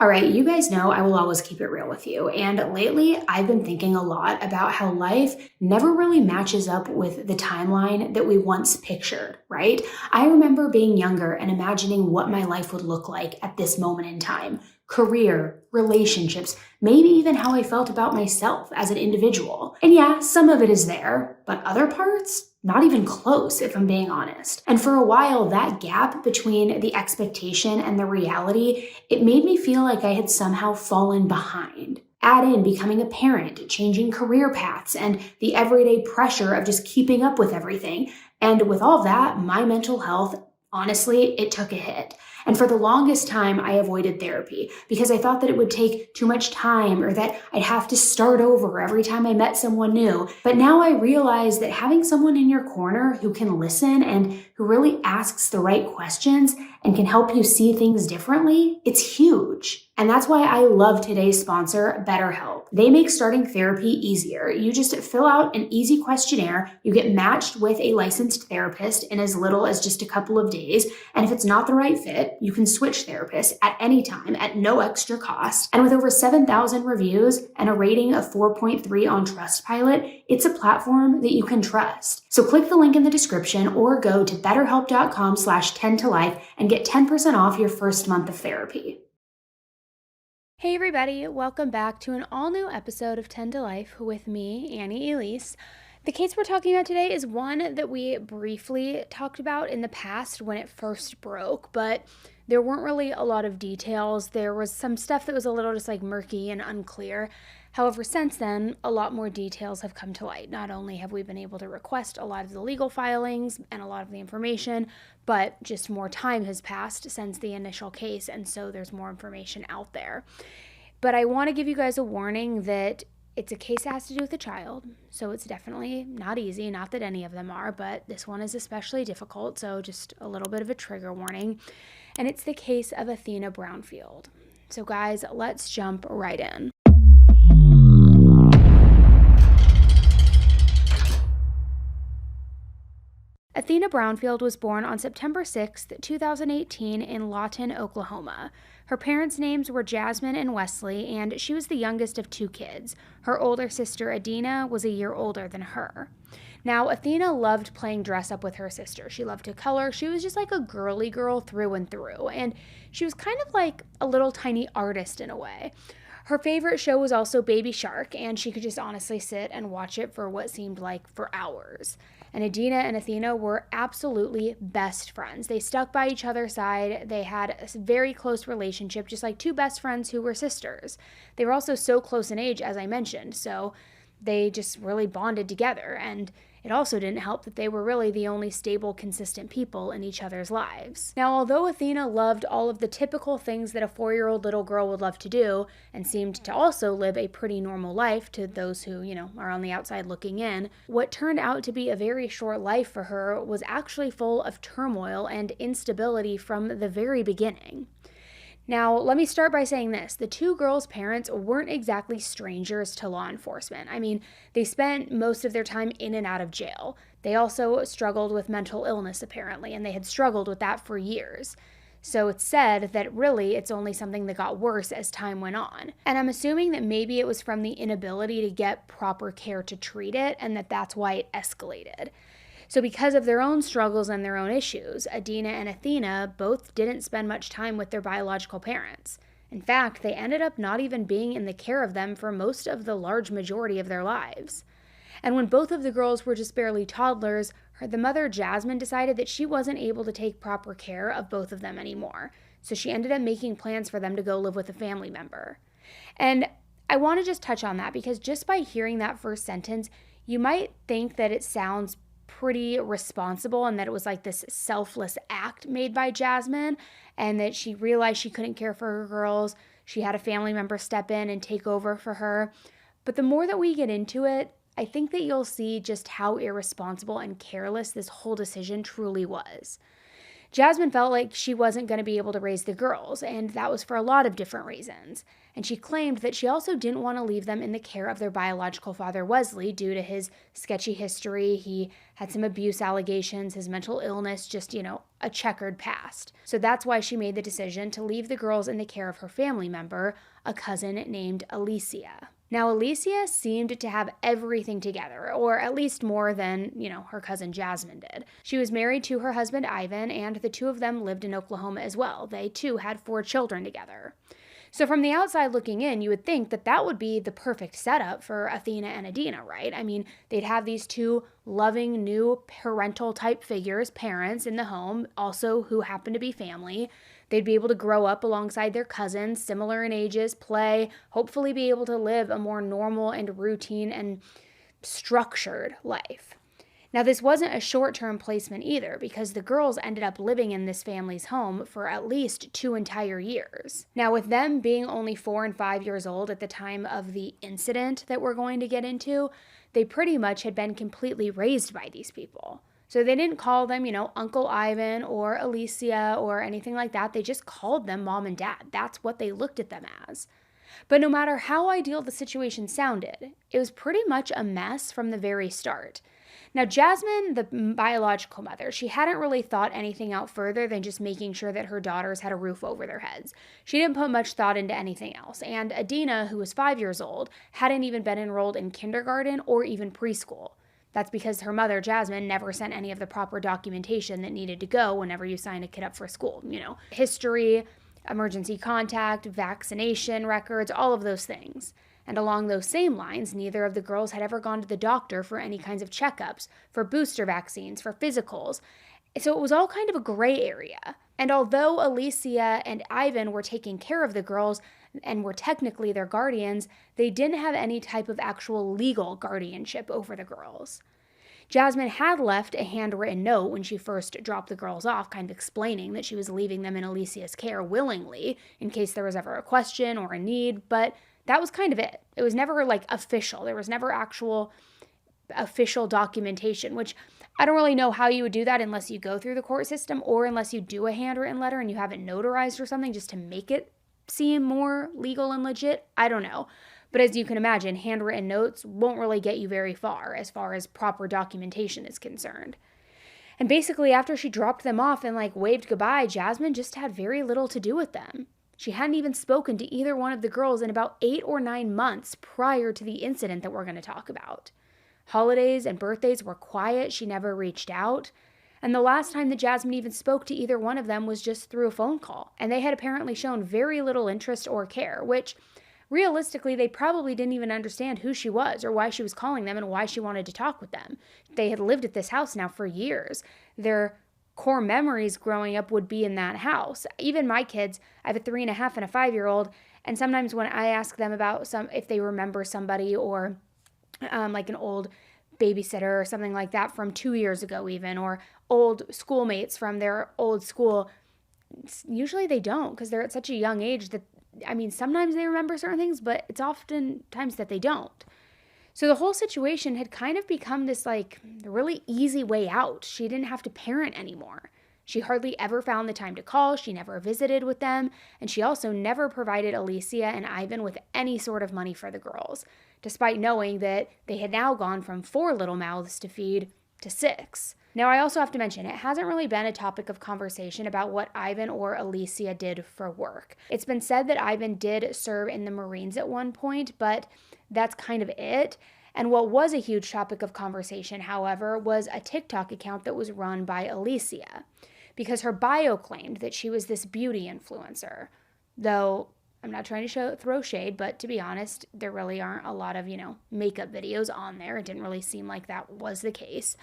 All right, you guys know I will always keep it real with you. And lately, I've been thinking a lot about how life never really matches up with the timeline that we once pictured, right? I remember being younger and imagining what my life would look like at this moment in time. Career, relationships, maybe even how I felt about myself as an individual. And yeah, some of it is there, but other parts? Not even close, if I'm being honest. And for a while, that gap between the expectation and the reality, it made me feel like I had somehow fallen behind. Add in becoming a parent, changing career paths, and the everyday pressure of just keeping up with everything. And with all that, my mental health, honestly, it took a hit. And for the longest time, I avoided therapy because I thought that it would take too much time or that I'd have to start over every time I met someone new. But now I realize that having someone in your corner who can listen and who really asks the right questions and can help you see things differently, it's huge. And that's why I love today's sponsor, BetterHelp. They make starting therapy easier. You just fill out an easy questionnaire, you get matched with a licensed therapist in as little as just a couple of days, and if it's not the right fit, you can switch therapists at any time at no extra cost. And with over 7,000 reviews and a rating of 4.3 on Trustpilot, it's a platform that you can trust. So click the link in the description or go to betterhelp.com/10tolife and get 10% off your first month of therapy. Hey everybody, welcome back to an all-new episode of 10 to Life with me, Annie Elise. The case we're talking about today is one that we briefly talked about in the past when it first broke, but there weren't really a lot of details. There was some stuff that was a little just like murky and unclear. However, since then, a lot more details have come to light. Not only have we been able to request a lot of the legal filings and a lot of the information, but just more time has passed since the initial case, and so there's more information out there. But I want to give you guys a warning that it's a case that has to do with a child, so it's definitely not easy, not that any of them are, but this one is especially difficult, so just a little bit of a trigger warning. And it's the case of Athena Brownfield. So guys, let's jump right in. Athena Brownfield was born on September 6, 2018 in Lawton, Oklahoma. Her parents' names were Jasmine and Wesley, and she was the youngest of two kids. Her older sister, Adina, was a year older than her. Now, Athena loved playing dress up with her sister. She loved to color. She was just like a girly girl through and through, and she was kind of like a little tiny artist in a way. Her favorite show was also Baby Shark, and she could just honestly sit and watch it for what seemed like for hours. And Adina and Athena were absolutely best friends. They stuck by each other's side. They had a very close relationship, just like two best friends who were sisters. They were also so close in age, as I mentioned, so they just really bonded together. And it also didn't help that they were really the only stable, consistent people in each other's lives. Now, although Athena loved all of the typical things that a 4-year-old little girl would love to do and seemed to also live a pretty normal life to those who, are on the outside looking in, what turned out to be a very short life for her was actually full of turmoil and instability from the very beginning. Now, let me start by saying this. The two girls' parents weren't exactly strangers to law enforcement. I mean, they spent most of their time in and out of jail. They also struggled with mental illness, apparently, and they had struggled with that for years. So it's said that really it's only something that got worse as time went on. And I'm assuming that maybe it was from the inability to get proper care to treat it, and that's why it escalated. So because of their own struggles and their own issues, Adina and Athena both didn't spend much time with their biological parents. In fact, they ended up not even being in the care of them for most of the large majority of their lives. And when both of the girls were just barely toddlers, the mother, Jasmine, decided that she wasn't able to take proper care of both of them anymore. So she ended up making plans for them to go live with a family member. And I want to just touch on that because just by hearing that first sentence, you might think that it sounds pretty responsible and that it was like this selfless act made by Jasmine and that she realized she couldn't care for her girls. She had a family member step in and take over for her. But the more that we get into it, I think that you'll see just how irresponsible and careless this whole decision truly was. Jasmine felt like she wasn't going to be able to raise the girls, and that was for a lot of different reasons. And she claimed that she also didn't want to leave them in the care of their biological father, Wesley, due to his sketchy history. He had some abuse allegations, his mental illness, just, a checkered past. So that's why she made the decision to leave the girls in the care of her family member, a cousin named Alicia. Now, Alicia seemed to have everything together, or at least more than, her cousin Jasmine did. She was married to her husband Ivan, and the two of them lived in Oklahoma as well. They, too, had 4 children together. So from the outside looking in, you would think that that would be the perfect setup for Athena and Adina, right? I mean, they'd have these 2 loving new parental type figures, parents in the home, also who happen to be family. They'd be able to grow up alongside their cousins, similar in ages, play, hopefully be able to live a more normal and routine and structured life. Now, this wasn't a short-term placement either, because the girls ended up living in this family's home for at least 2 entire years. Now, with them being only 4 and 5 years old at the time of the incident that we're going to get into, they pretty much had been completely raised by these people. So they didn't call them, Uncle Ivan or Alicia or anything like that. They just called them mom and dad. That's what they looked at them as. But no matter how ideal the situation sounded, it was pretty much a mess from the very start. Now, Jasmine, the biological mother, she hadn't really thought anything out further than just making sure that her daughters had a roof over their heads. She didn't put much thought into anything else. And Adina, who was 5 years old, hadn't even been enrolled in kindergarten or even preschool. That's because her mother, Jasmine, never sent any of the proper documentation that needed to go whenever you sign a kid up for school. History, emergency contact, vaccination records, all of those things. And along those same lines, neither of the girls had ever gone to the doctor for any kinds of checkups, for booster vaccines, for physicals. So it was all kind of a gray area. And although Alicia and Ivan were taking care of the girls and were technically their guardians, they didn't have any type of actual legal guardianship over the girls. Jasmine had left a handwritten note when she first dropped the girls off, kind of explaining that she was leaving them in Alicia's care willingly in case there was ever a question or a need, but that was kind of it. It was never official. There was never actual official documentation, which I don't really know how you would do that unless you go through the court system or unless you do a handwritten letter and you have it notarized or something just to make it seem more legal and legit. I don't know. But as you can imagine, handwritten notes won't really get you very far as proper documentation is concerned. And basically, after she dropped them off and waved goodbye, Jasmine just had very little to do with them. She hadn't even spoken to either one of the girls in about 8 or 9 months prior to the incident that we're going to talk about. Holidays and birthdays were quiet. She never reached out. And the last time that Jasmine even spoke to either one of them was just through a phone call. And they had apparently shown very little interest or care, which realistically, they probably didn't even understand who she was or why she was calling them and why she wanted to talk with them. They had lived at this house now for years. Their core memories growing up would be in that house. Even my kids, I have a 3.5 and a 5-year-old, and sometimes when I ask them about if they remember somebody or an old babysitter or something like that from 2 years ago even, or old schoolmates from their old school, usually they don't because they're at such a young age that, sometimes they remember certain things, but it's often times that they don't. So the whole situation had kind of become this really easy way out. She didn't have to parent anymore. She hardly ever found the time to call. She never visited with them. And she also never provided Alicia and Ivan with any sort of money for the girls, despite knowing that they had now gone from 4 little mouths to feed to 6. Now, I also have to mention, it hasn't really been a topic of conversation about what Ivan or Alicia did for work. It's been said that Ivan did serve in the Marines at one point, but that's kind of it. And what was a huge topic of conversation, however, was a TikTok account that was run by Alicia, because her bio claimed that she was this beauty influencer. Though, I'm not trying to throw shade, but to be honest, there really aren't a lot of, makeup videos on there. It didn't really seem like that was the case.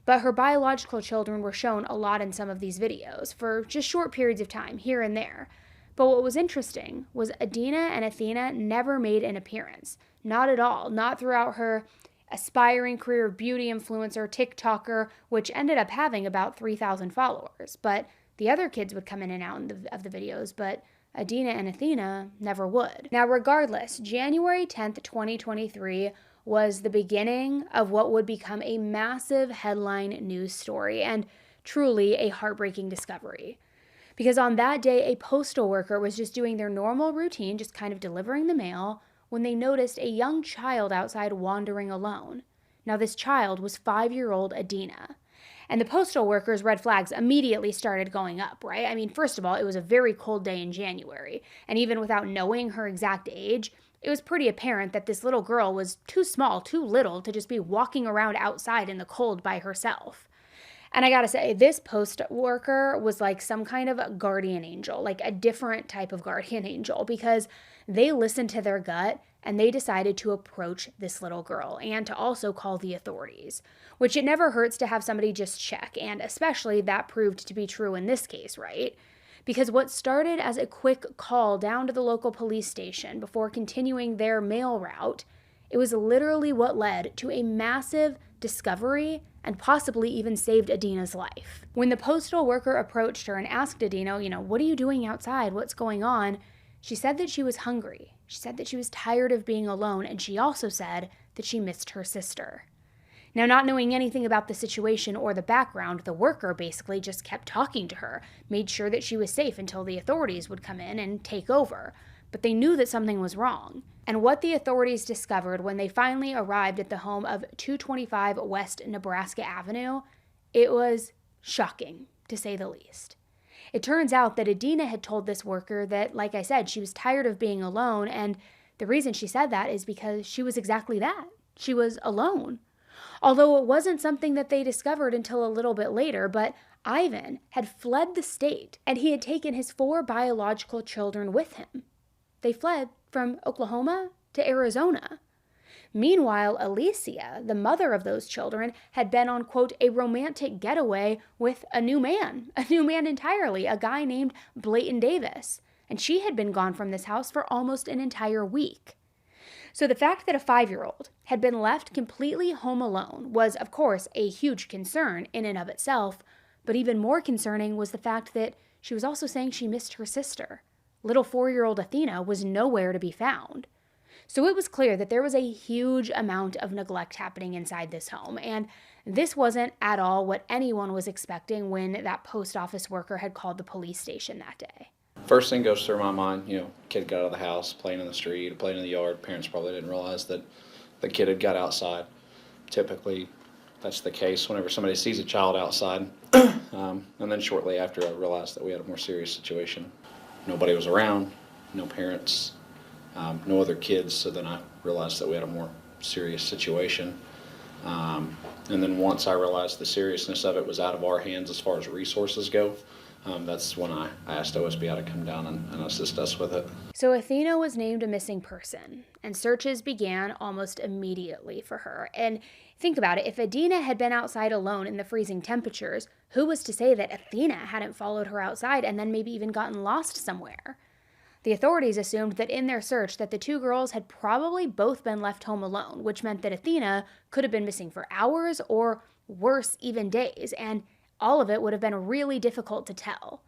But her biological children were shown a lot in some of these videos for just short periods of time, here and there. But what was interesting was Adina and Athena never made an appearance. Not at all. Not throughout her aspiring career of beauty influencer, TikToker, which ended up having about 3,000 followers. But the other kids would come in and out of the videos, but Adina and Athena never would. Now, regardless, January 10th, 2023 was the beginning of what would become a massive headline news story. And Truly a heartbreaking discovery. Because on that day, a postal worker was just doing their normal routine, just kind of delivering the mail, when they noticed a young child outside wandering alone. Now, this child was 5-year-old Adina. And the postal workers' red flags immediately started going up, right? I mean, first of all, it was a very cold day in January. And even without knowing her exact age, it was pretty apparent that this little girl was too small, too little to just be walking around outside in the cold by herself. And I gotta say, this post worker was like some kind of guardian angel, like a different type of guardian angel, because they listened to their gut and they decided to approach this little girl and to also call the authorities, which it never hurts to have somebody just check. And especially that proved to be true in this case, right? Because what started as a quick call down to the local police station before continuing their mail route, it was literally what led to a massive discovery and possibly even saved Adina's life. When the postal worker approached her and asked Adina, what are you doing outside? What's going on? She said that she was hungry. She said that she was tired of being alone, and she also said that she missed her sister. Now, not knowing anything about the situation or the background, the worker basically just kept talking to her, made sure that she was safe until the authorities would come in and take over. But they knew that something was wrong. And what the authorities discovered when they finally arrived at the home of 225 West Nebraska Avenue, it was shocking, to say the least. It turns out that Adina had told this worker that, like I said, she was tired of being alone, and the reason she said that is because she was exactly that. She was alone. Although it wasn't something that they discovered until a little bit later, but Ivan had fled the state, and he had taken his 4 biological children with him. They fled from Oklahoma to Arizona. Meanwhile, Alicia, the mother of those children, had been on, quote, a romantic getaway with a new man entirely, a guy named Blayton Davis. And she had been gone from this house for almost an entire week. So the fact that a 5-year-old had been left completely home alone was, of course, a huge concern in and of itself, but even more concerning was the fact that she was also saying she missed her sister. Little 4-year-old Athena was nowhere to be found. So it was clear that there was a huge amount of neglect happening inside this home, and this wasn't at all what anyone was expecting when that post office worker had called the police station that day. First thing goes through my mind, kid got out of the house, playing in the street, playing in the yard. Parents probably didn't realize that the kid had got outside. Typically, that's the case whenever somebody sees a child outside. And then shortly after, I realized that we had a more serious situation. Nobody was around, no parents, no other kids, so then I realized that we had a more serious situation. And then once I realized the seriousness of it was out of our hands as far as resources go, that's when I asked OSBI to come down and assist us with it. So Athena was named a missing person, and searches began almost immediately for her. And think about it, if Adina had been outside alone in the freezing temperatures, who was to say that Athena hadn't followed her outside and then maybe even gotten lost somewhere? The authorities assumed that in their search that the 2 girls had probably both been left home alone, which meant that Athena could have been missing for hours or worse, even days, and all of it would have been really difficult to tell.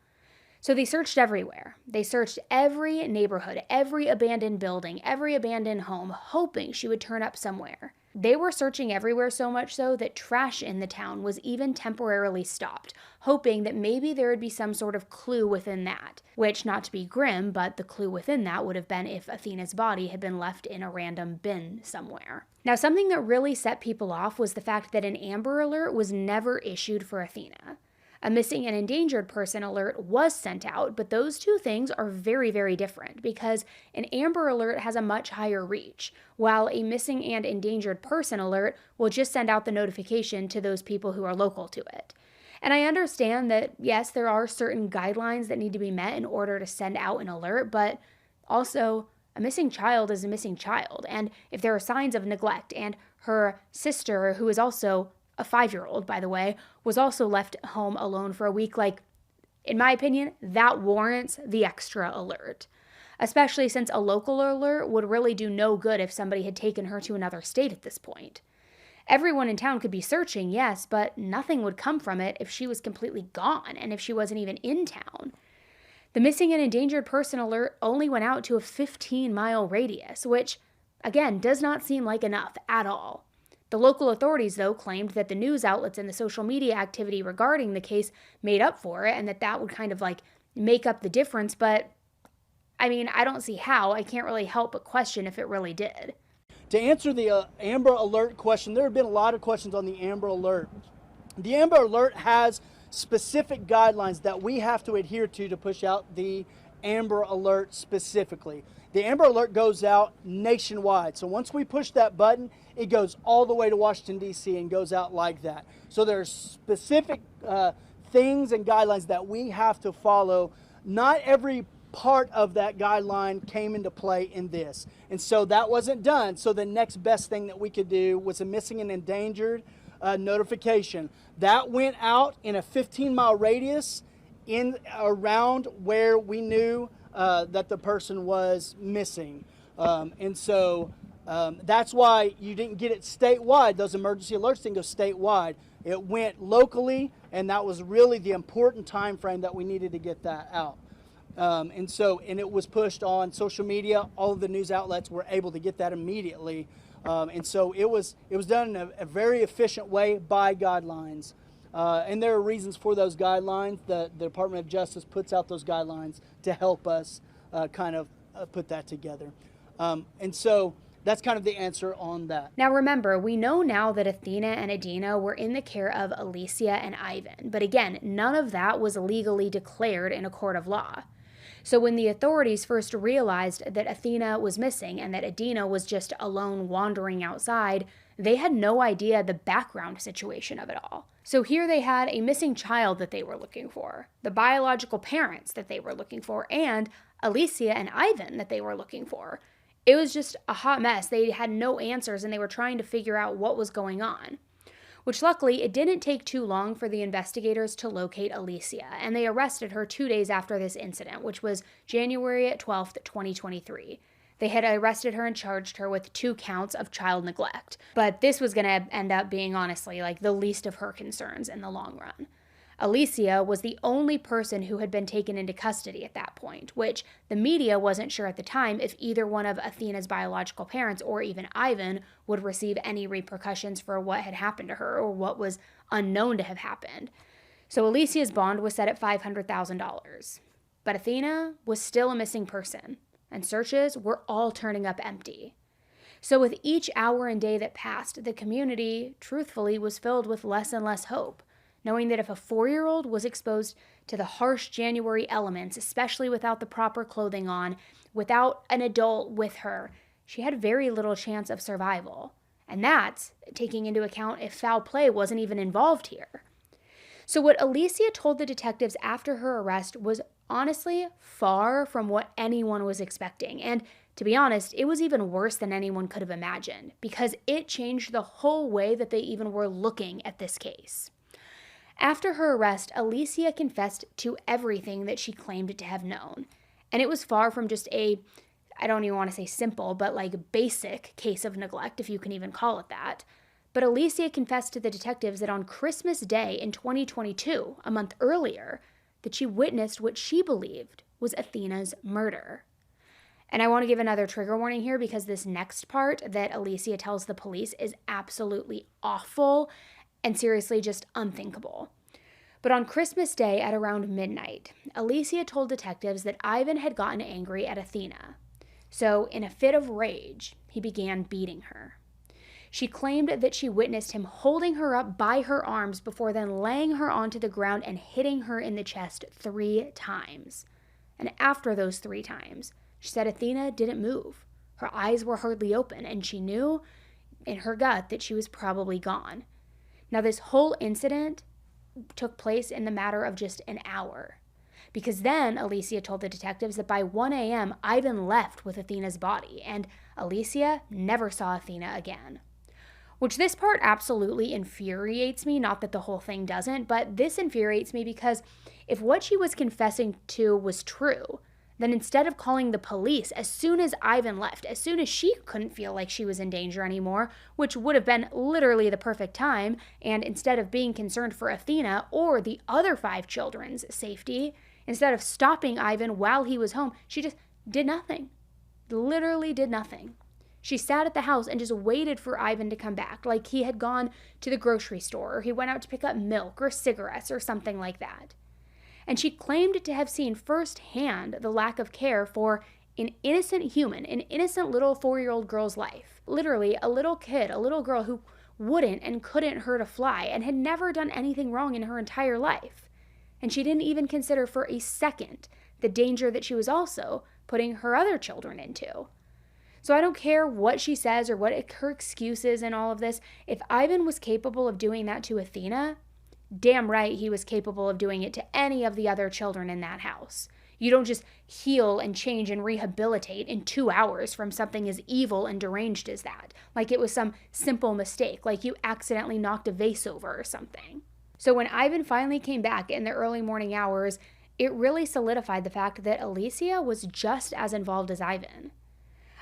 So they searched everywhere. They searched every neighborhood, every abandoned building, every abandoned home, hoping she would turn up somewhere. They were searching everywhere so much so that trash in the town was even temporarily stopped, hoping that maybe there would be some sort of clue within that, which, not to be grim, but the clue within that would have been if Athena's body had been left in a random bin somewhere. Now, something that really set people off was the fact that an Amber Alert was never issued for Athena. A missing and endangered person alert was sent out, but those two things are very, very different because an Amber Alert has a much higher reach, while a missing and endangered person alert will just send out the notification to those people who are local to it. And I understand that, yes, there are certain guidelines that need to be met in order to send out an alert, but also a missing child is a missing child. And if there are signs of neglect and her sister, who is also a 5-year-old, by the way, was also left home alone for a week, in my opinion, that warrants the extra alert. Especially since a local alert would really do no good if somebody had taken her to another state at this point. Everyone in town could be searching, yes, but nothing would come from it if she was completely gone and if she wasn't even in town. The missing and endangered person alert only went out to a 15-mile radius, which, again, does not seem like enough at all. The local authorities, though, claimed that the news outlets and the social media activity regarding the case made up for it and that would kind of like make up the difference. But I mean, I don't see how. I can't really help but question if it really did. To answer the Amber Alert question, there have been a lot of questions on the Amber Alert. The Amber Alert has specific guidelines that we have to adhere to push out the Amber Alert specifically. The Amber Alert goes out nationwide. So once we push that button, it goes all the way to Washington, D.C. and goes out like that. So there's specific things and guidelines that we have to follow. Not every part of that guideline came into play in this. And so that wasn't done. So the next best thing that we could do was a missing and endangered notification. That went out in a 15-mile radius in around where we knew that the person was missing. And so that's why you didn't get it statewide. Those emergency alerts didn't go statewide. It went locally, and that was really the important time frame that we needed to get that out. And it was pushed on social media. All of the news outlets were able to get that immediately. And so it was done in a very efficient way by guidelines. And there are reasons for those guidelines. The Department of Justice puts out those guidelines to help us put that together. And so that's kind of the answer on that. Now remember, we know now that Athena and Adina were in the care of Alicia and Ivan. But again, none of that was legally declared in a court of law. So when the authorities first realized that Athena was missing and that Adina was just alone wandering outside, they had no idea the background situation of it all. So here they had a missing child that they were looking for, the biological parents that they were looking for, and Alicia and Ivan that they were looking for. It was just a hot mess. They had no answers and they were trying to figure out what was going on. Which luckily, it didn't take too long for the investigators to locate Alicia, and they arrested her 2 days after this incident, which was January 12th, 2023. They had arrested her and charged her with 2 counts of child neglect, but this was going to end up being, honestly, like the least of her concerns in the long run. Alicia was the only person who had been taken into custody at that point, which the media wasn't sure at the time if either one of Athena's biological parents or even Ivan would receive any repercussions for what had happened to her or what was unknown to have happened. So Alicia's bond was set at $500,000. But Athena was still a missing person, and searches were all turning up empty. So with each hour and day that passed, the community, truthfully, was filled with less and less hope, knowing that if a 4-year-old was exposed to the harsh January elements, especially without the proper clothing on, without an adult with her, she had very little chance of survival. And that's taking into account if foul play wasn't even involved here. So what Alicia told the detectives after her arrest was honestly far from what anyone was expecting. And to be honest, it was even worse than anyone could have imagined, because it changed the whole way that they even were looking at this case. After her arrest, Alicia confessed to everything that she claimed to have known. And it was far from just I don't even want to say simple, but like basic case of neglect, if you can even call it that. But Alicia confessed to the detectives that on Christmas Day in 2022, a month earlier, that she witnessed what she believed was Athena's murder. And I want to give another trigger warning here, because this next part that Alicia tells the police is absolutely awful and seriously just unthinkable. But on Christmas Day at around midnight, Alicia told detectives that Ivan had gotten angry at Athena. So in a fit of rage, he began beating her. She claimed that she witnessed him holding her up by her arms before then laying her onto the ground and hitting her in the chest 3 times. And after those 3 times, she said Athena didn't move. Her eyes were hardly open, and she knew in her gut that she was probably gone. Now, this whole incident took place in the matter of just an hour, because then Alicia told the detectives that by 1 a.m., Ivan left with Athena's body, and Alicia never saw Athena again. Which this part absolutely infuriates me, not that the whole thing doesn't, but this infuriates me because if what she was confessing to was true, then instead of calling the police as soon as Ivan left, as soon as she couldn't feel like she was in danger anymore, which would have been literally the perfect time, and instead of being concerned for Athena or the other 5 children's safety, instead of stopping Ivan while he was home, she just did nothing. Literally did nothing. She sat at the house and just waited for Ivan to come back, like he had gone to the grocery store or he went out to pick up milk or cigarettes or something like that. And she claimed to have seen firsthand the lack of care for an innocent human, an innocent little 4-year-old girl's life. Literally, a little kid, a little girl who wouldn't and couldn't hurt a fly and had never done anything wrong in her entire life. And she didn't even consider for a second the danger that she was also putting her other children into. So I don't care what she says or what her excuse is in all of this. If Ivan was capable of doing that to Athena, damn right he was capable of doing it to any of the other children in that house. You don't just heal and change and rehabilitate in 2 hours from something as evil and deranged as that, like it was some simple mistake, like you accidentally knocked a vase over or something. So when Ivan finally came back in the early morning hours, it really solidified the fact that Alicia was just as involved as Ivan.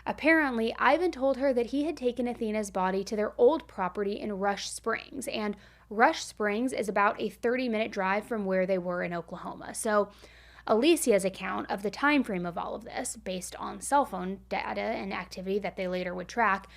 Apparently, Ivan told her that he had taken Athena's body to their old property in Rush Springs, and Rush Springs is about a 30-minute drive from where they were in Oklahoma. So Alicia's account of the time frame of all of this, based on cell phone data and activity that they later would track,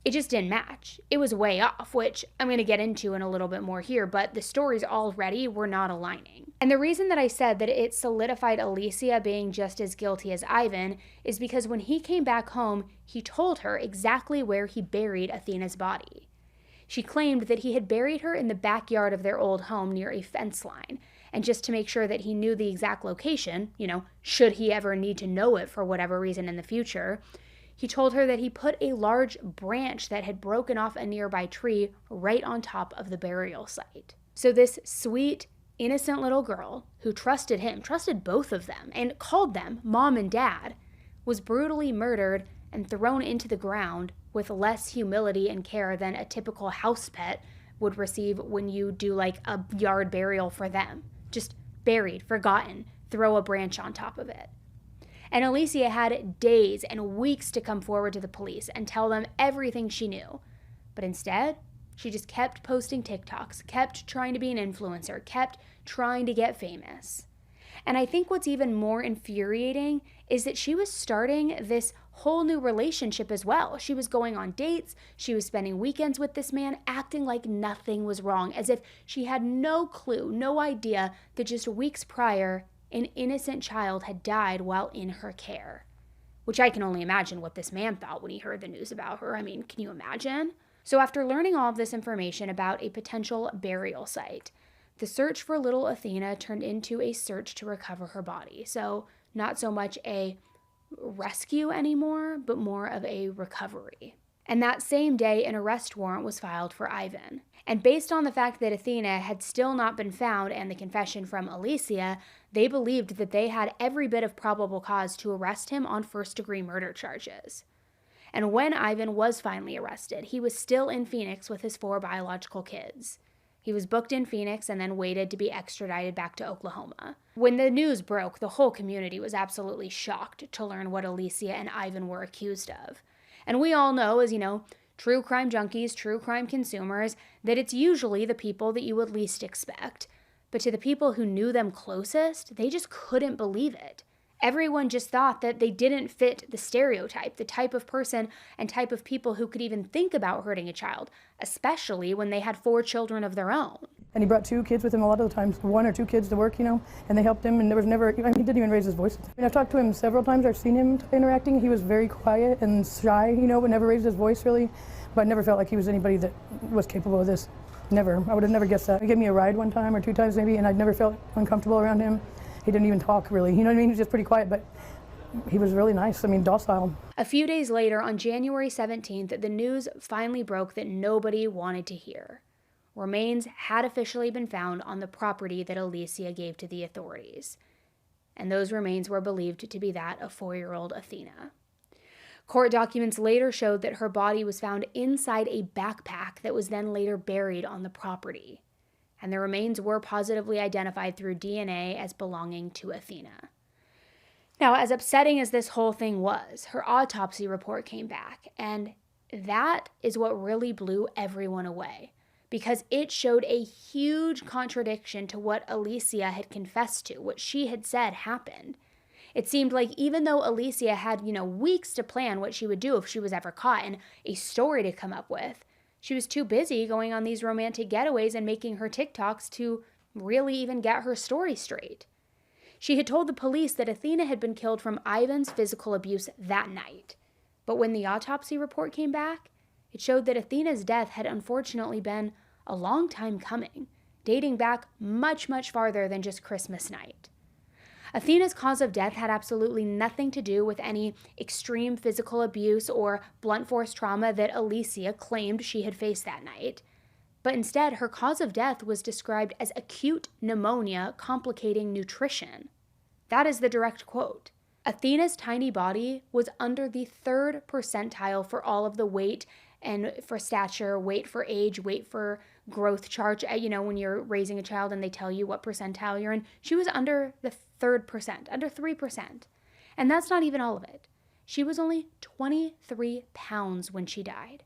it just didn't match. It was way off, which I'm going to get into in a little bit more here, but the stories already were not aligning. And the reason that I said that it solidified Alicia being just as guilty as Ivan is because when he came back home, he told her exactly where he buried Athena's body. She claimed that he had buried her in the backyard of their old home near a fence line. And just to make sure that he knew the exact location, should he ever need to know it for whatever reason in the future, he told her that he put a large branch that had broken off a nearby tree right on top of the burial site. So this sweet, innocent little girl who trusted him, trusted both of them, and called them mom and dad, was brutally murdered and thrown into the ground with less humility and care than a typical house pet would receive when you do like a yard burial for them. Just buried, forgotten, throw a branch on top of it. And Alicia had days and weeks to come forward to the police and tell them everything she knew. But instead, she just kept posting TikToks, kept trying to be an influencer, kept trying to get famous. And I think what's even more infuriating is that she was starting this whole new relationship as well. She was going on dates, she was spending weekends with this man, acting like nothing was wrong, as if she had no clue, no idea that just weeks prior, an innocent child had died while in her care. Which I can only imagine what this man thought when he heard the news about her. I mean, can you imagine? So after learning all of this information about a potential burial site, the search for little Athena turned into a search to recover her body. So not so much a rescue anymore, but more of a recovery. And that same day, an arrest warrant was filed for Ivan. And based on the fact that Athena had still not been found and the confession from Alicia, they believed that they had every bit of probable cause to arrest him on first-degree murder charges. And when Ivan was finally arrested, he was still in Phoenix with his 4 biological kids. He was booked in Phoenix and then waited to be extradited back to Oklahoma. When the news broke, the whole community was absolutely shocked to learn what Alicia and Ivan were accused of. And we all know, as true crime junkies, true crime consumers, that it's usually the people that you would least expect. But to the people who knew them closest, they just couldn't believe it. Everyone just thought that they didn't fit the stereotype, the type of person and type of people who could even think about hurting a child, especially when they had 4 children of their own. And he brought 2 kids with him a lot of the times, 1 or 2 kids to work, and they helped him, and there was never, he didn't even raise his voice. I've talked to him several times, I've seen him interacting. He was very quiet and shy, but never raised his voice really, but I never felt like he was anybody that was capable of this. Never. I would have never guessed that. He gave me a ride one time or 2 times maybe, and I'd never felt uncomfortable around him. He didn't even talk really, He was just pretty quiet, but he was really nice, docile. A few days later, on January 17th, the news finally broke that nobody wanted to hear. Remains had officially been found on the property that Alicia gave to the authorities. And those remains were believed to be that of 4-year-old Athena. Court documents later showed that her body was found inside a backpack that was then later buried on the property. And the remains were positively identified through DNA as belonging to Athena. Now, as upsetting as this whole thing was, her autopsy report came back, and that is what really blew everyone away, because it showed a huge contradiction to what Alicia had confessed to, what she had said happened. It seemed like even though Alicia had, weeks to plan what she would do if she was ever caught and a story to come up with, she was too busy going on these romantic getaways and making her TikToks to really even get her story straight. She had told the police that Athena had been killed from Ivan's physical abuse that night. But when the autopsy report came back, it showed that Athena's death had unfortunately been a long time coming, dating back much, much farther than just Christmas night. Athena's cause of death had absolutely nothing to do with any extreme physical abuse or blunt force trauma that Alicia claimed she had faced that night. But instead, her cause of death was described as acute pneumonia complicating nutrition. That is the direct quote. Athena's tiny body was under the 3rd percentile for all of the weight and for stature, weight for age, weight for growth chart. When you're raising a child and they tell you what percentile you're in, she was under the 3rd%, under 3%. And that's not even all of it. She was only 23 pounds when she died,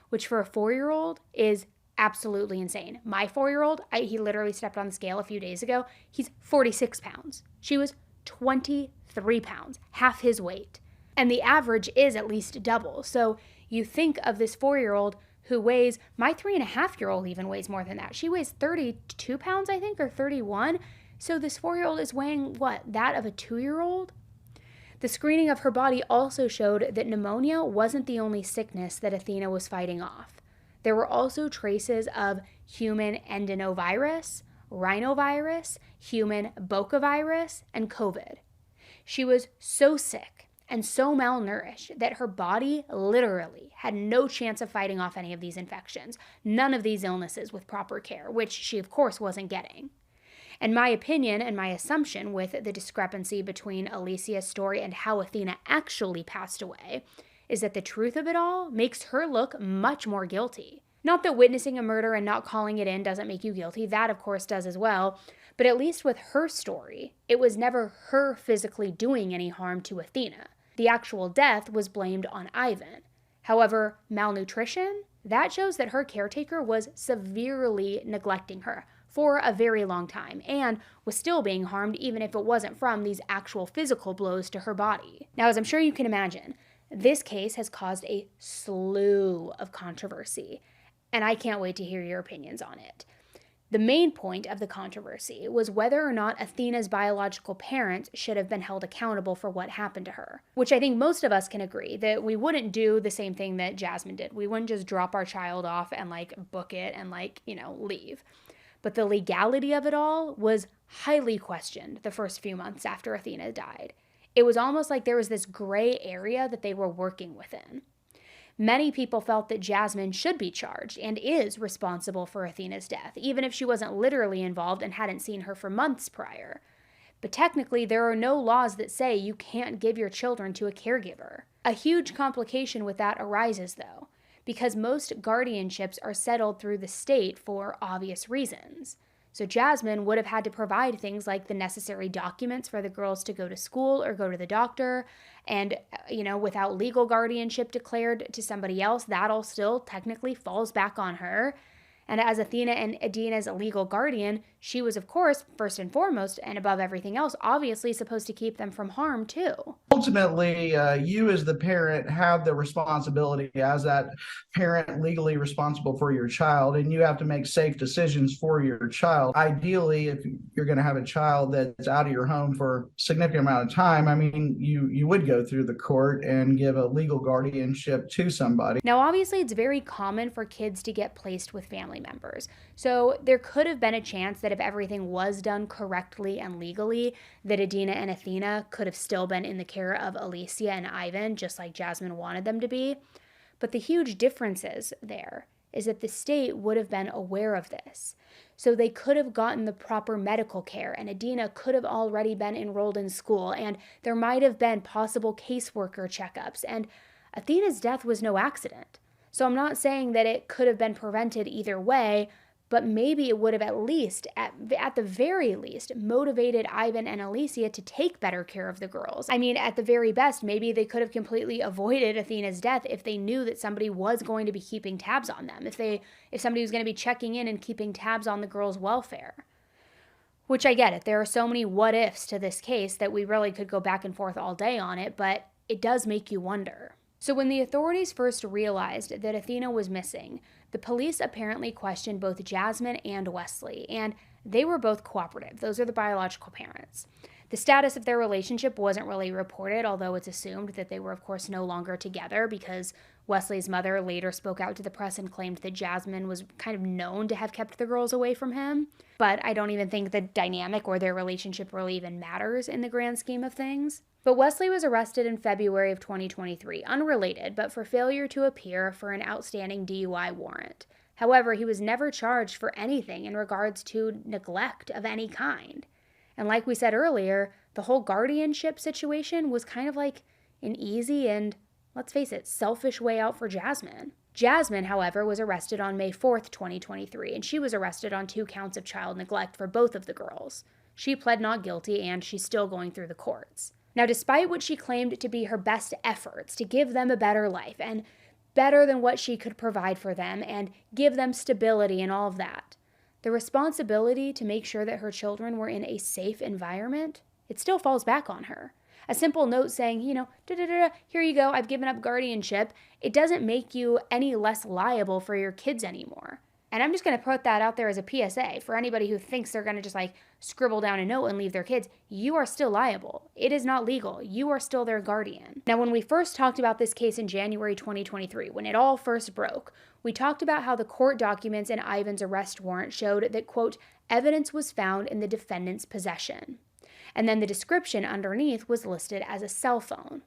which for a 4-year-old is absolutely insane. My 4-year-old, he literally stepped on the scale a few days ago. He's 46 pounds. She was 23 pounds, half his weight. And the average is at least double. So you think of this 4-year-old who weighs, my 3.5-year-old even weighs more than that. She weighs 32 pounds, I think, or 31. So this 4-year-old is weighing, that of a 2-year-old? The screening of her body also showed that pneumonia wasn't the only sickness that Athena was fighting off. There were also traces of human endinovirus, rhinovirus, human bocavirus, and COVID. She was so sick and so malnourished that her body literally had no chance of fighting off any of these infections, none of these illnesses with proper care, which she of course wasn't getting. And my opinion and my assumption with the discrepancy between Alicia's story and how Athena actually passed away is that the truth of it all makes her look much more guilty. Not that witnessing a murder and not calling it in doesn't make you guilty, that of course does as well, but at least with her story, it was never her physically doing any harm to Athena. The actual death was blamed on Ivan. However, malnutrition, that shows that her caretaker was severely neglecting her for a very long time and was still being harmed even if it wasn't from these actual physical blows to her body. Now, as I'm sure you can imagine, this case has caused a slew of controversy, and I can't wait to hear your opinions on it. The main point of the controversy was whether or not Athena's biological parents should have been held accountable for what happened to her, which I think most of us can agree that we wouldn't do the same thing that Jasmine did. We wouldn't just drop our child off and book it and leave. But the legality of it all was highly questioned the first few months after Athena died. It was almost like there was this gray area that they were working within. Many people felt that Jasmine should be charged and is responsible for Athena's death, even if she wasn't literally involved and hadn't seen her for months prior. But technically, there are no laws that say you can't give your children to a caregiver. A huge complication with that arises, though, because most guardianships are settled through the state for obvious reasons. So Jasmine would have had to provide things like the necessary documents for the girls to go to school or go to the doctor. And, without legal guardianship declared to somebody else, that all still technically falls back on her. And as Athena and Adina's legal guardian, she was, of course, first and foremost, and above everything else, obviously supposed to keep them from harm, too. Ultimately, you as the parent have the responsibility as that parent legally responsible for your child, and you have to make safe decisions for your child. Ideally, if you're going to have a child that's out of your home for a significant amount of time, you would go through the court and give a legal guardianship to somebody. Now, obviously, it's very common for kids to get placed with family members. So there could have been a chance that if everything was done correctly and legally, that Adina and Athena could have still been in the care of Alicia and Ivan, just like Jasmine wanted them to be. But the huge differences there is that the state would have been aware of this. So they could have gotten the proper medical care, and Adina could have already been enrolled in school, and there might have been possible caseworker checkups, and Athena's death was no accident. So I'm not saying that it could have been prevented either way, but maybe it would have at least, at the very least, motivated Ivan and Alicia to take better care of the girls. At the very best, maybe they could have completely avoided Athena's death if they knew that somebody was going to be keeping tabs on them, if somebody was going to be checking in and keeping tabs on the girls' welfare. Which I get it. There are so many what ifs to this case that we really could go back and forth all day on it, but it does make you wonder. So when the authorities first realized that Athena was missing, the police apparently questioned both Jasmine and Wesley, and they were both cooperative. Those are the biological parents. The status of their relationship wasn't really reported, although it's assumed that they were, of course, no longer together because Wesley's mother later spoke out to the press and claimed that Jasmine was kind of known to have kept the girls away from him. But I don't even think the dynamic or their relationship really even matters in the grand scheme of things. But Wesley was arrested in February of 2023, unrelated, but for failure to appear for an outstanding DUI warrant. However, he was never charged for anything in regards to neglect of any kind. And like we said earlier, the whole guardianship situation was kind of like an easy and, let's face it, selfish way out for Jasmine. Jasmine, however, was arrested on May 4th, 2023, and she was arrested on 2 counts of child neglect for both of the girls. She pled not guilty, and she's still going through the courts. Now, despite what she claimed to be her best efforts to give them a better life, and better than what she could provide for them, and give them stability and all of that, the responsibility to make sure that her children were in a safe environment, it still falls back on her. A simple note saying, here you go, I've given up guardianship, it doesn't make you any less liable for your kids anymore. And I'm just going to put that out there as a PSA for anybody who thinks they're going to just scribble down a note and leave their kids. You are still liable. It is not legal. You are still their guardian. Now, when we first talked about this case in January 2023, when it all first broke, we talked about how the court documents in Ivan's arrest warrant showed that, quote, evidence was found in the defendant's possession. And then the description underneath was listed as a cell phone.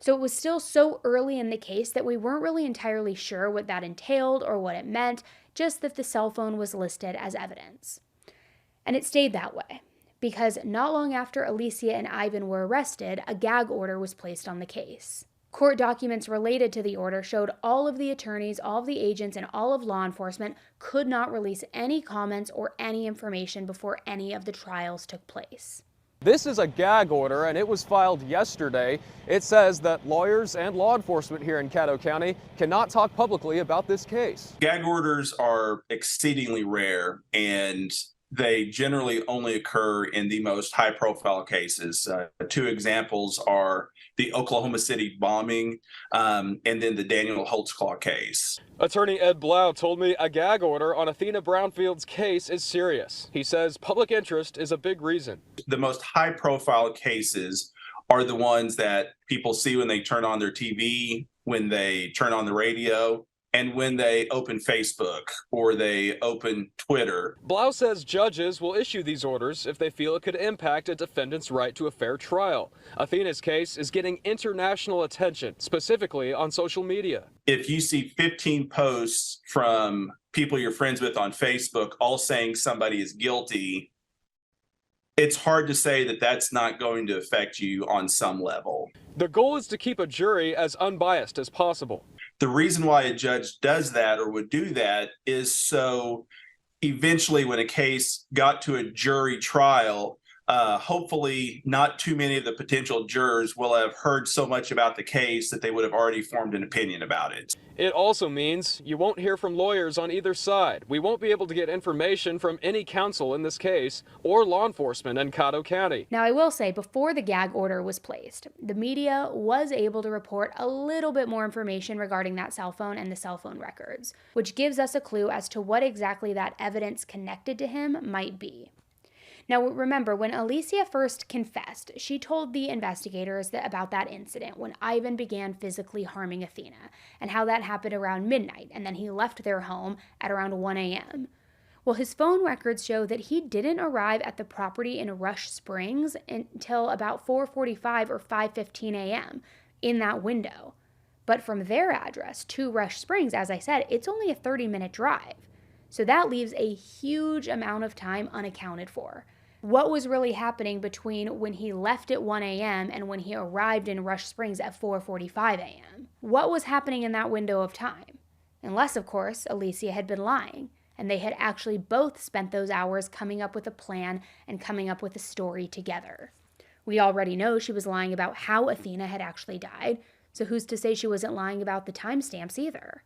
So it was still so early in the case that we weren't really entirely sure what that entailed or what it meant, just that the cell phone was listed as evidence. And it stayed that way, because not long after Alicia and Ivan were arrested, a gag order was placed on the case. Court documents related to the order showed all of the attorneys, all of the agents, and all of law enforcement could not release any comments or any information before any of the trials took place. This is a gag order, and it was filed yesterday. It says that lawyers and law enforcement here in Caddo County cannot talk publicly about this case. Gag orders are exceedingly rare, and they generally only occur in the most high-profile cases. 2 examples are the Oklahoma City bombing and then the Daniel Holtzclaw case. Attorney Ed Blau told me a gag order on Athena Brownfield's case is serious. He says public interest is a big reason. The most high-profile cases are the ones that people see when they turn on their TV, when they turn on the radio, and when they open Facebook or they open Twitter. Blau says judges will issue these orders if they feel it could impact a defendant's right to a fair trial. Athena's case is getting international attention, specifically on social media. If you see 15 posts from people you're friends with on Facebook all saying somebody is guilty, it's hard to say that that's not going to affect you on some level. The goal is to keep a jury as unbiased as possible. The reason why a judge does that or would do that is so eventually when a case got to a jury trial, hopefully not too many of the potential jurors will have heard so much about the case that they would have already formed an opinion about it. It also means you won't hear from lawyers on either side. We won't be able to get information from any counsel in this case or law enforcement in Caddo County. Now, I will say, before the gag order was placed, the media was able to report a little bit more information regarding that cell phone and the cell phone records, which gives us a clue as to what exactly that evidence connected to him might be. Now, remember, when Alicia first confessed, she told the investigators about that incident when Ivan began physically harming Athena and how that happened around midnight, and then he left their home at around 1 a.m. Well, his phone records show that he didn't arrive at the property in Rush Springs until about 4:45 or 5:15 a.m. in that window. But from their address to Rush Springs, as I said, it's only a 30-minute drive. So that leaves a huge amount of time unaccounted for. What was really happening between when he left at 1 a.m. and when he arrived in Rush Springs at 4:45 a.m.? What was happening in that window of time? Unless, of course, Alicia had been lying, and they had actually both spent those hours coming up with a plan and coming up with a story together. We already know she was lying about how Athena had actually died, so who's to say she wasn't lying about the timestamps either?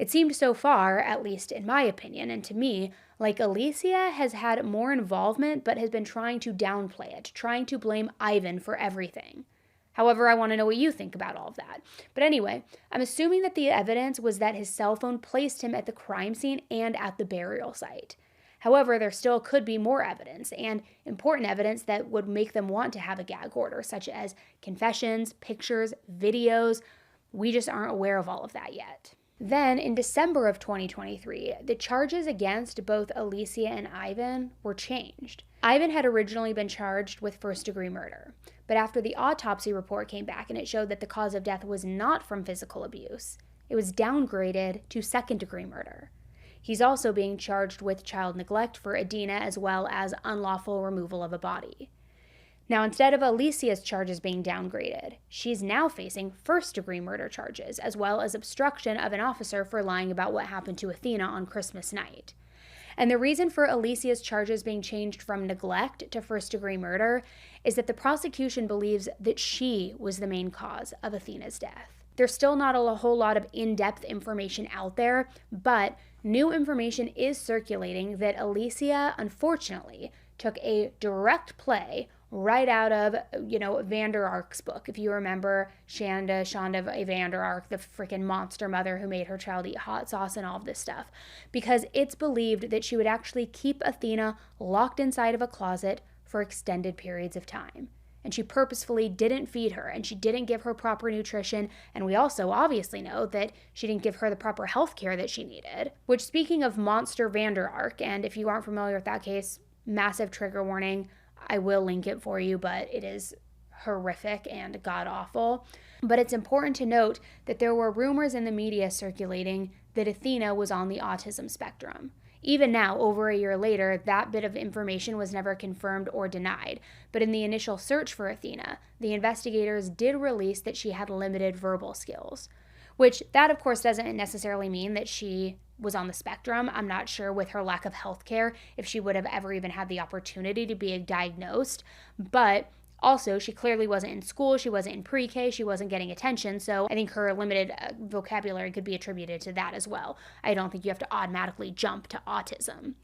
It seemed so far, at least in my opinion, and to me, like Alicia has had more involvement but has been trying to downplay it, trying to blame Ivan for everything. However, I want to know what you think about all of that. But anyway, I'm assuming that the evidence was that his cell phone placed him at the crime scene and at the burial site. However, there still could be more evidence, and important evidence that would make them want to have a gag order, such as confessions, pictures, videos. We just aren't aware of all of that yet. Then, in December of 2023, the charges against both Alicia and Ivan were changed. Ivan had originally been charged with first-degree murder, but after the autopsy report came back and it showed that the cause of death was not from physical abuse, it was downgraded to second-degree murder. He's also being charged with child neglect for Adina as well as unlawful removal of a body. Now, instead of Alicia's charges being downgraded, she's now facing first-degree murder charges, as well as obstruction of an officer for lying about what happened to Athena on Christmas night. And the reason for Alicia's charges being changed from neglect to first-degree murder is that the prosecution believes that she was the main cause of Athena's death. There's still not a whole lot of in-depth information out there, but new information is circulating that Alicia, unfortunately, took a direct play right out of, Vander Ark's book. If you remember Shonda Vander Ark, the freaking monster mother who made her child eat hot sauce and all of this stuff. Because it's believed that she would actually keep Athena locked inside of a closet for extended periods of time. And she purposefully didn't feed her, and she didn't give her proper nutrition, and we also obviously know that she didn't give her the proper health care that she needed. Which, speaking of Monster Vander Ark, and if you aren't familiar with that case, massive trigger warning, I will link it for you, but it is horrific and god-awful. But it's important to note that there were rumors in the media circulating that Athena was on the autism spectrum. Even now, over a year later, that bit of information was never confirmed or denied. But in the initial search for Athena, the investigators did release that she had limited verbal skills. Which, that of course doesn't necessarily mean that she was on the spectrum. I'm not sure with her lack of health care if she would have ever even had the opportunity to be diagnosed. But also, she clearly wasn't in school, she wasn't in pre-K, she wasn't getting attention, so I think her limited vocabulary could be attributed to that as well. I don't think you have to automatically jump to autism.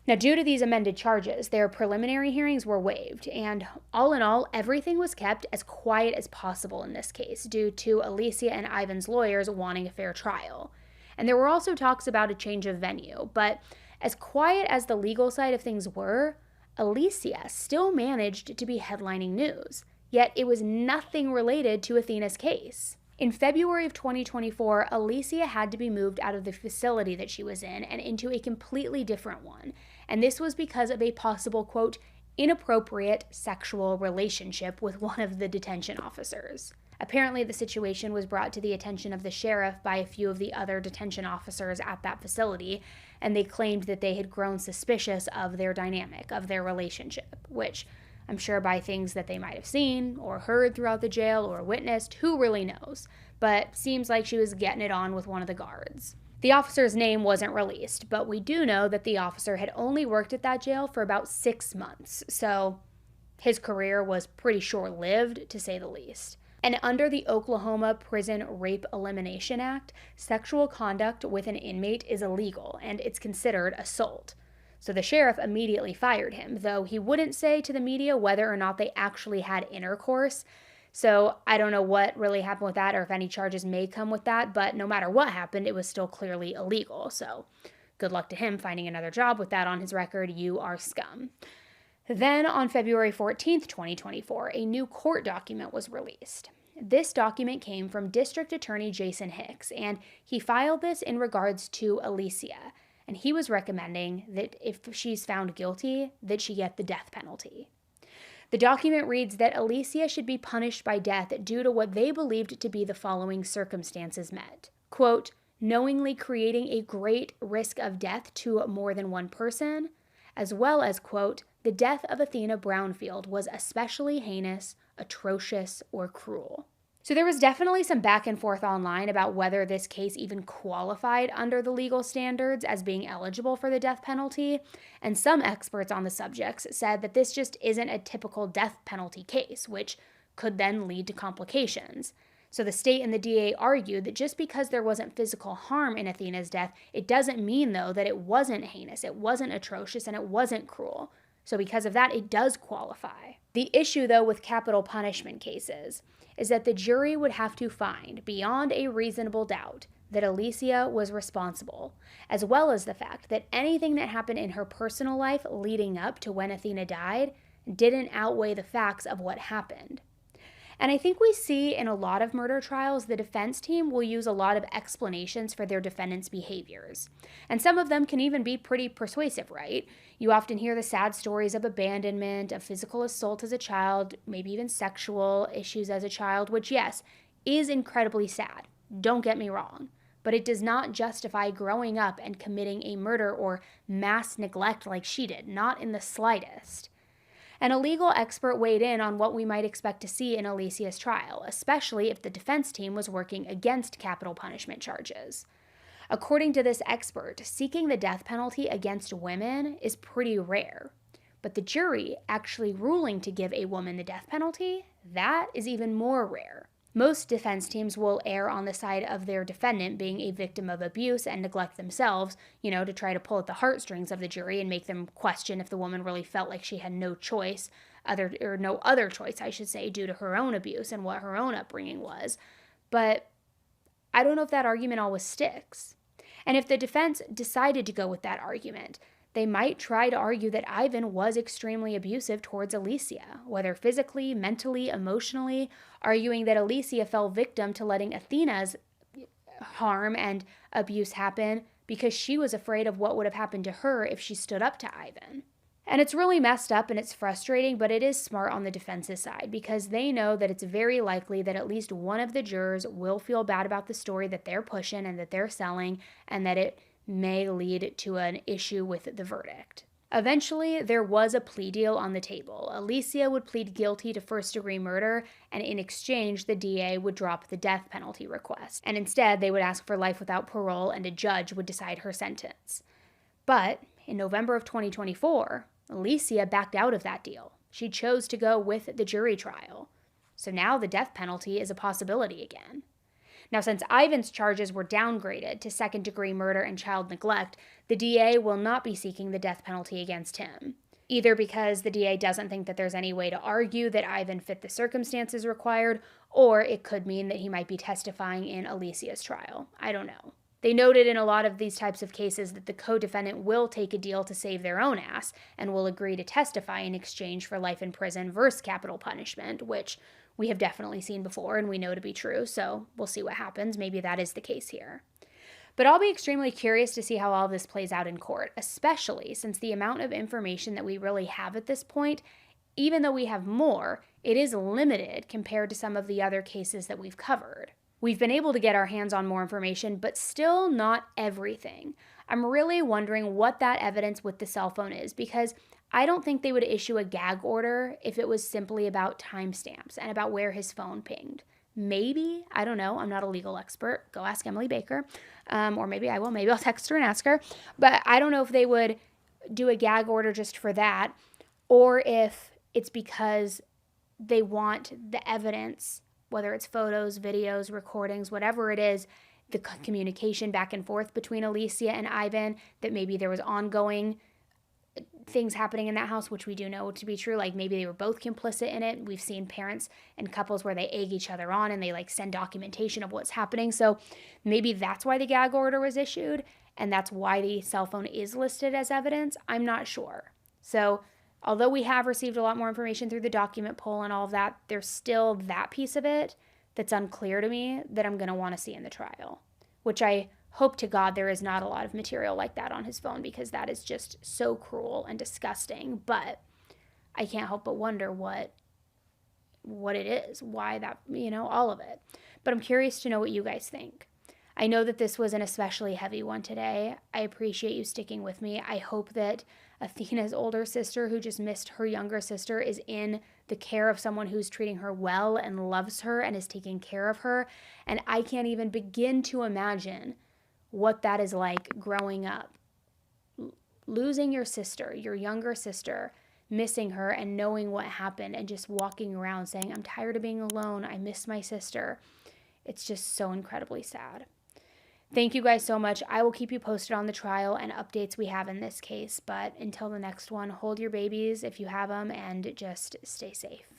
Now, due to these amended charges, their preliminary hearings were waived, and all in all, everything was kept as quiet as possible in this case, due to Alicia and Ivan's lawyers wanting a fair trial. And there were also talks about a change of venue, but as quiet as the legal side of things were, Alicia still managed to be headlining news, yet it was nothing related to Athena's case. In February of 2024, Alicia had to be moved out of the facility that she was in and into a completely different one, and this was because of a possible, quote, inappropriate sexual relationship with one of the detention officers. Apparently, the situation was brought to the attention of the sheriff by a few of the other detention officers at that facility, and they claimed that they had grown suspicious of their dynamic, of their relationship, which I'm sure by things that they might have seen or heard throughout the jail or witnessed, who really knows, but seems like she was getting it on with one of the guards. The officer's name wasn't released, but we do know that the officer had only worked at that jail for about 6 months, so his career was pretty short-lived, to say the least. And under the Oklahoma Prison Rape Elimination Act, sexual conduct with an inmate is illegal, and it's considered assault. So the sheriff immediately fired him, though he wouldn't say to the media whether or not they actually had intercourse. So I don't know what really happened with that or if any charges may come with that, but no matter what happened, it was still clearly illegal. So good luck to him finding another job with that on his record. You are scum. Then on February 14th, 2024, a new court document was released. This document came from District Attorney Jason Hicks, and he filed this in regards to Alicia, and he was recommending that if she's found guilty, that she get the death penalty. The document reads that Alicia should be punished by death due to what they believed to be the following circumstances met. Quote, knowingly creating a great risk of death to more than one person, as well as, quote, the death of Athena Brownfield was especially heinous, atrocious, or cruel. So there was definitely some back and forth online about whether this case even qualified under the legal standards as being eligible for the death penalty, and some experts on the subjects said that this just isn't a typical death penalty case, which could then lead to complications. So the state and the DA argued that just because there wasn't physical harm in Athena's death, it doesn't mean, though, that it wasn't heinous, it wasn't atrocious, and it wasn't cruel. So because of that, it does qualify. The issue, though, with capital punishment cases is that the jury would have to find, beyond a reasonable doubt, that Alicia was responsible, as well as the fact that anything that happened in her personal life leading up to when Athena died didn't outweigh the facts of what happened. And I think we see in a lot of murder trials, the defense team will use a lot of explanations for their defendants' behaviors. And some of them can even be pretty persuasive, right? You often hear the sad stories of abandonment, of physical assault as a child, maybe even sexual issues as a child, which, yes, is incredibly sad. Don't get me wrong. But it does not justify growing up and committing a murder or mass neglect like she did, not in the slightest. And a legal expert weighed in on what we might expect to see in Alicia's trial, especially if the defense team was working against capital punishment charges. According to this expert, seeking the death penalty against women is pretty rare. But the jury actually ruling to give a woman the death penalty, that is even more rare. Most defense teams will err on the side of their defendant being a victim of abuse and neglect themselves, to try to pull at the heartstrings of the jury and make them question if the woman really felt like she had no choice, no other choice, I should say, due to her own abuse and what her own upbringing was. But I don't know if that argument always sticks. And if the defense decided to go with that argument, they might try to argue that Ivan was extremely abusive towards Alicia, whether physically, mentally, emotionally, arguing that Alicia fell victim to letting Athena's harm and abuse happen because she was afraid of what would have happened to her if she stood up to Ivan. And it's really messed up and it's frustrating, but it is smart on the defense's side because they know that it's very likely that at least one of the jurors will feel bad about the story that they're pushing and that they're selling, and that it may lead to an issue with the verdict. Eventually, there was a plea deal on the table. Alicia would plead guilty to first-degree murder, and in exchange, the DA would drop the death penalty request. And instead, they would ask for life without parole, and a judge would decide her sentence. But in November of 2024, Alicia backed out of that deal. She chose to go with the jury trial. So now the death penalty is a possibility again. Now, since Ivan's charges were downgraded to second-degree murder and child neglect, the DA will not be seeking the death penalty against him, either because the DA doesn't think that there's any way to argue that Ivan fit the circumstances required, or it could mean that he might be testifying in Alicia's trial. I don't know. They noted in a lot of these types of cases that the co-defendant will take a deal to save their own ass and will agree to testify in exchange for life in prison versus capital punishment, which we have definitely seen before and we know to be true, so we'll see what happens. Maybe that is the case here. But I'll be extremely curious to see how all this plays out in court, especially since the amount of information that we really have at this point, even though we have more, it is limited compared to some of the other cases that we've covered. We've been able to get our hands on more information, but still not everything. I'm really wondering what that evidence with the cell phone is, because I don't think they would issue a gag order if it was simply about timestamps and about where his phone pinged. Maybe, I don't know, I'm not a legal expert. Go ask Emily Baker. Or maybe I will. Maybe I'll text her and ask her. But I don't know if they would do a gag order just for that, or if it's because they want the evidence, whether it's photos, videos, recordings, whatever it is, the communication back and forth between Alicia and Ivan, that maybe there was ongoing things happening in that house, which we do know to be true. Like maybe they were both complicit in it. We've seen parents and couples where they egg each other on and they send documentation of what's happening. So maybe that's why the gag order was issued and that's why the cell phone is listed as evidence. I'm not sure. So although we have received a lot more information through the document poll and all of that, there's still that piece of it that's unclear to me that I'm going to want to see in the trial, which I hope to God there is not a lot of material like that on his phone, because that is just so cruel and disgusting. But I can't help but wonder what it is, why that, all of it. But I'm curious to know what you guys think. I know that this was an especially heavy one today. I appreciate you sticking with me. I hope that Athena's older sister, who just missed her younger sister, is in the care of someone who's treating her well and loves her and is taking care of her. And I can't even begin to imagine what that is like growing up. Losing your sister, your younger sister, missing her and knowing what happened and just walking around saying, I'm tired of being alone. I miss my sister. It's just so incredibly sad. Thank you guys so much. I will keep you posted on the trial and updates we have in this case. But until the next one, hold your babies if you have them and just stay safe.